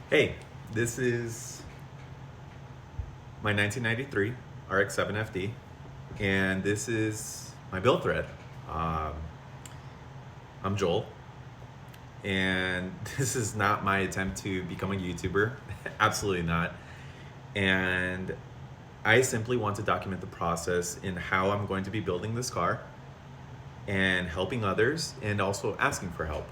Hey, this is my 1993 RX-7 FD, and this is my build thread. Um, I'm Joel, and this is not my attempt to become a YouTuber. Absolutely not. And I simply want to document the process in how I'm going to be building this car and helping others and also asking for help.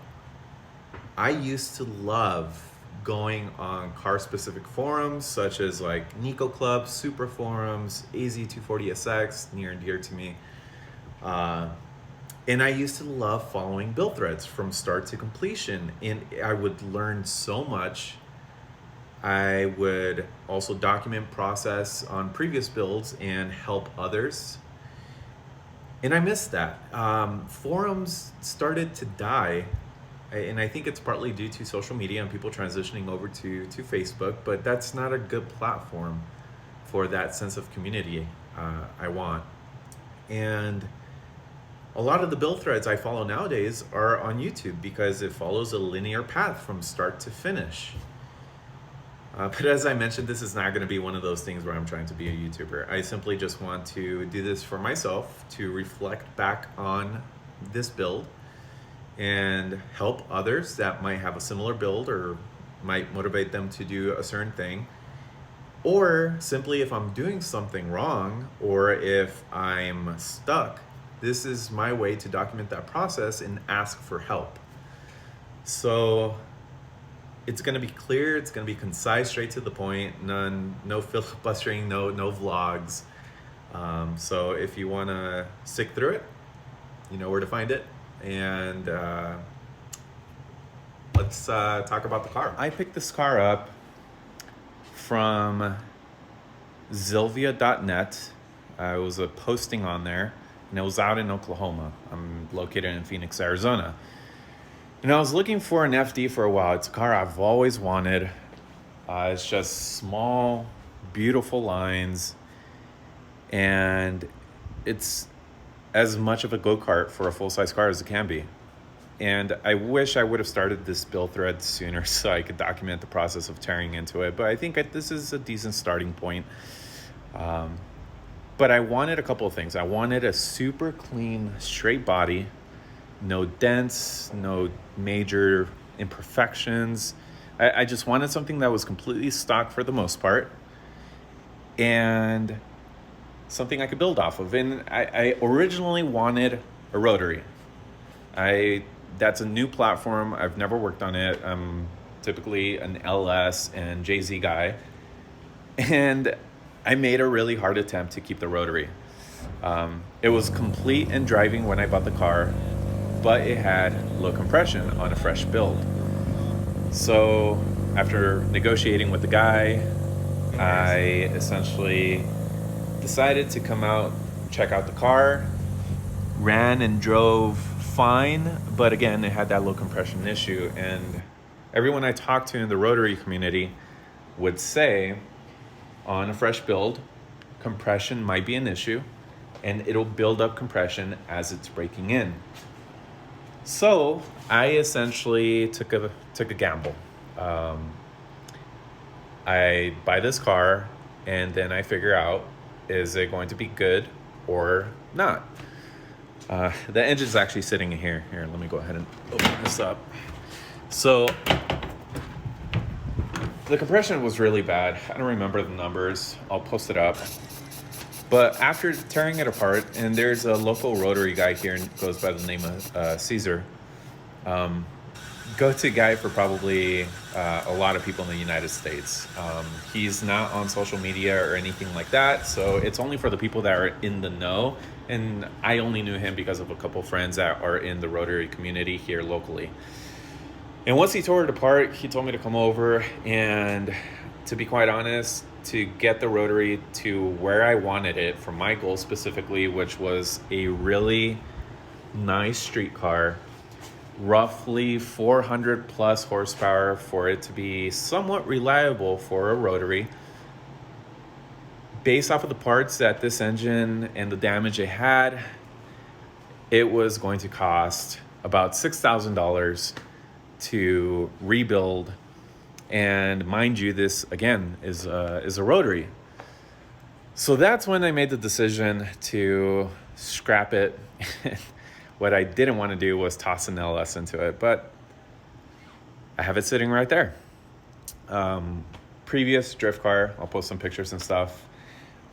I used to love going on car specific forums such as like Nico Club, Super Forums, AZ240SX, near and dear to me. And I used to love following build threads from start to completion, and I would learn so much. I would also document process on previous builds and help others. And I missed that. Forums started to die, and I think it's partly due to social media and people transitioning over to Facebook, but that's not a good platform for that sense of community I want. And a lot of the build threads I follow nowadays are on YouTube because it follows a linear path from start to finish. But as I mentioned, this is not going to be one of those things where I'm trying to be a YouTuber. I simply just want to do this for myself to reflect back on this build and help others that might have a similar build or might motivate them to do a certain thing. Or simply if I'm doing something wrong or if I'm stuck, this is my way to document that process and ask for help. So it's going to be clear, it's going to be concise, straight to the point, no filibustering, no vlogs. So if you want to stick through it, you know where to find it. And let's talk about the car. I picked this car up from Zilvia.net. It was a posting on there, and it was out in Oklahoma. I'm located in Phoenix, Arizona. And I was looking for an FD for a while. It's a car I've always wanted. It's just small, beautiful lines, and it's as much of a go-kart for a full-size car as it can be. And I wish I would have started this build thread sooner so I could document the process of tearing into it. But I think this is a decent starting point. But I wanted a couple of things. I wanted a super clean, straight body, no dents, no major imperfections. I just wanted something that was completely stock for the most part and something I could build off of. And I originally wanted a rotary. That's a new platform. I've never worked on it. I'm typically an LS and JZ guy. And I made a really hard attempt to keep the rotary. It was complete in driving when I bought the car, but it had low compression on a fresh build. So after negotiating with the guy, I essentially decided to come out, check out the car, ran and drove fine, but again, it had that low compression issue. And everyone I talked to in the rotary community would say on a fresh build, compression might be an issue, and it'll build up compression as it's breaking in. So I essentially took a gamble. I buy this car, and then I figure out, is it going to be good or not? The engine's actually sitting in here. Here, let me go ahead and open this up. So the compression was really bad. I don't remember the numbers. I'll post it up. But after tearing it apart, and there's a local rotary guy here and goes by the name of Caesar, go-to guy for probably a lot of people in the United States. He's not on social media or anything like that, so it's only for the people that are in the know. And I only knew him because of a couple friends that are in the rotary community here locally. And once he tore it apart, he told me to come over, and to be quite honest, to get the rotary to where I wanted it for my goal specifically, which was a really nice street car, roughly 400 plus horsepower for it to be somewhat reliable for a rotary. Based off of the parts that this engine and the damage it had, it was going to cost about $6,000 to rebuild And mind you, this again is a rotary. So that's when I made the decision to scrap it. What I didn't want to do was toss an LS into it, but I have it sitting right there. Previous drift car, I'll post some pictures and stuff.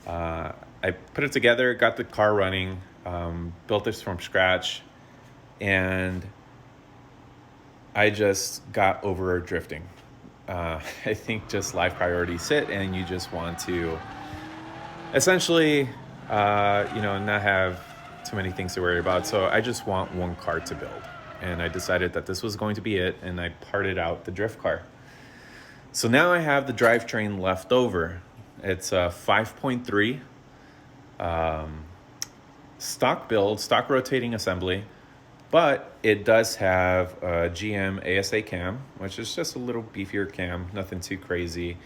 I put it together, got the car running, built this from scratch, and I just got over drifting. I think just life priorities hit, and you just want to essentially, not have too many things to worry about. So I just want one car to build. And I decided that this was going to be it, and I parted out the drift car. So now I have the drivetrain left over. It's a 5.3 stock build, stock rotating assembly, but it does have a GM ASA cam, which is just a little beefier cam, nothing too crazy,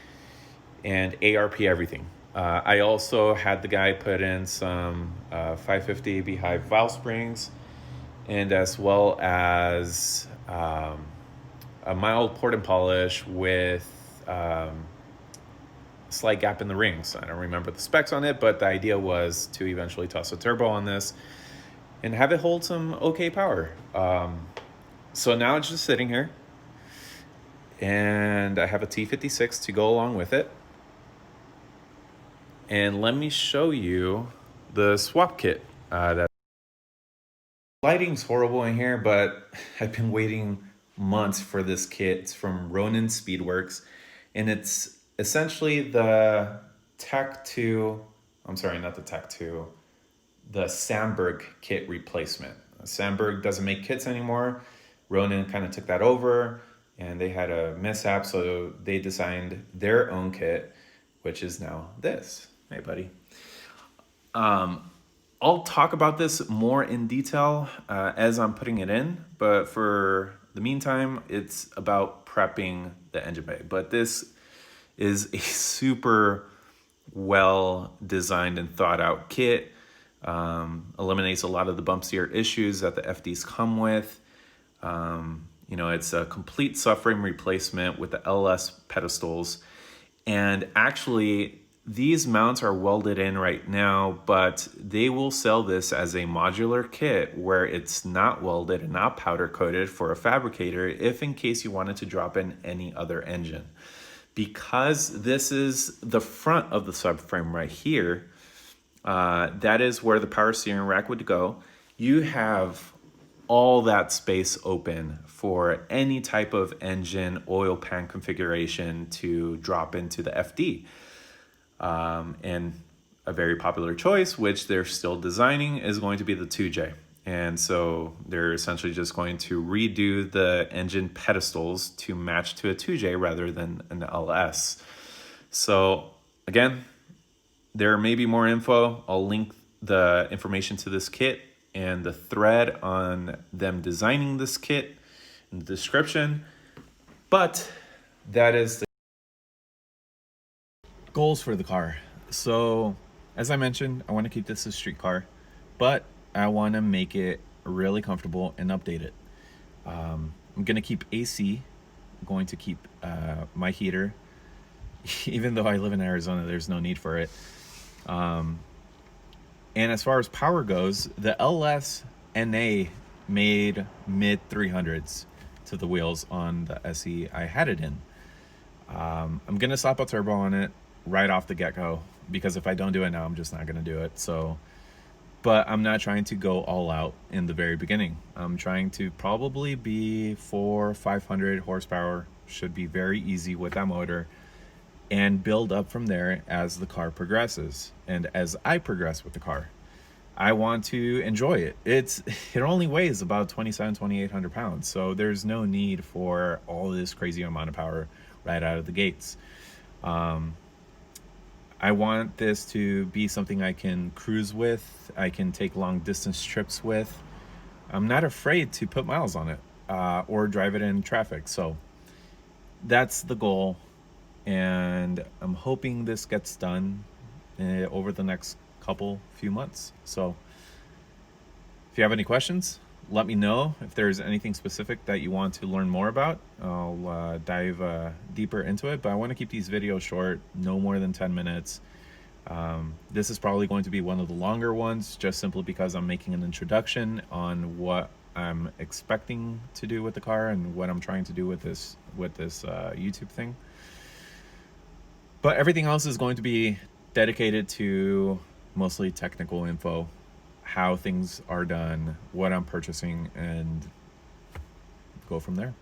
and ARP everything. I also had the guy put in some 550 Beehive valve springs, and as well as a mild port and polish with slight gap in the rings. I don't remember the specs on it, but the idea was to eventually toss a turbo on this and have it hold some okay power. So now it's just sitting here, and I have a T56 to go along with it. And let me show you the swap kit. Lighting's horrible in here, but I've been waiting months for this kit. It's from Ronin Speedworks, and it's essentially the Tech 2, the Sandberg kit replacement. Sandberg doesn't make kits anymore. Ronin kind of took that over, and they had a mishap, so they designed their own kit, which is now this. Hey, buddy. I'll talk about this more in detail as I'm putting it in, but for the meantime, it's about prepping the engine bay. But this is a super well designed and thought out kit. Eliminates a lot of the bumpier issues that the FDs come with. It's a complete subframe replacement with the LS pedestals. And actually, these mounts are welded in right now, but they will sell this as a modular kit where it's not welded and not powder coated for a fabricator if in case you wanted to drop in any other engine. Because this is the front of the subframe right here, that is where the power steering rack would go. You have all that space open for any type of engine oil pan configuration to drop into the FD. And a very popular choice, which they're still designing, is going to be the 2J. And so they're essentially just going to redo the engine pedestals to match to a 2J rather than an LS. So again, there may be more info. I'll link the information to this kit and the thread on them designing this kit in the description. But that is the goals for the car. So as I mentioned, I want to keep this a street car, but I want to make it really comfortable and update it. I'm going to keep AC. I'm going to keep my heater. Even though I live in Arizona, there's no need for it. And as far as power goes, the LS NA made mid 300s to the wheels on the SE I had it in. I'm going to slap a turbo on it right off the get-go, because if I don't do it now, I'm just not going to do it. So, but I'm not trying to go all out in the very beginning. I'm trying to probably be 400-500 horsepower. Should be very easy with that motor, and build up from there as the car progresses and as I progress with the car. I want to enjoy it. It only weighs about 2,800 pounds, so there's no need for all this crazy amount of power right out of the gates. I want this to be something I can cruise with, I can take long distance trips with. I'm not afraid to put miles on it or drive it in traffic. So that's the goal, and I'm hoping this gets done over the next few months. So if you have any questions, let me know if there's anything specific that you want to learn more about. I'll dive deeper into it, but I want to keep these videos short, no more than 10 minutes. This is probably going to be one of the longer ones, just simply because I'm making an introduction on what I'm expecting to do with the car and what I'm trying to do with this YouTube thing. But everything else is going to be dedicated to mostly technical info, how things are done, what I'm purchasing, and go from there.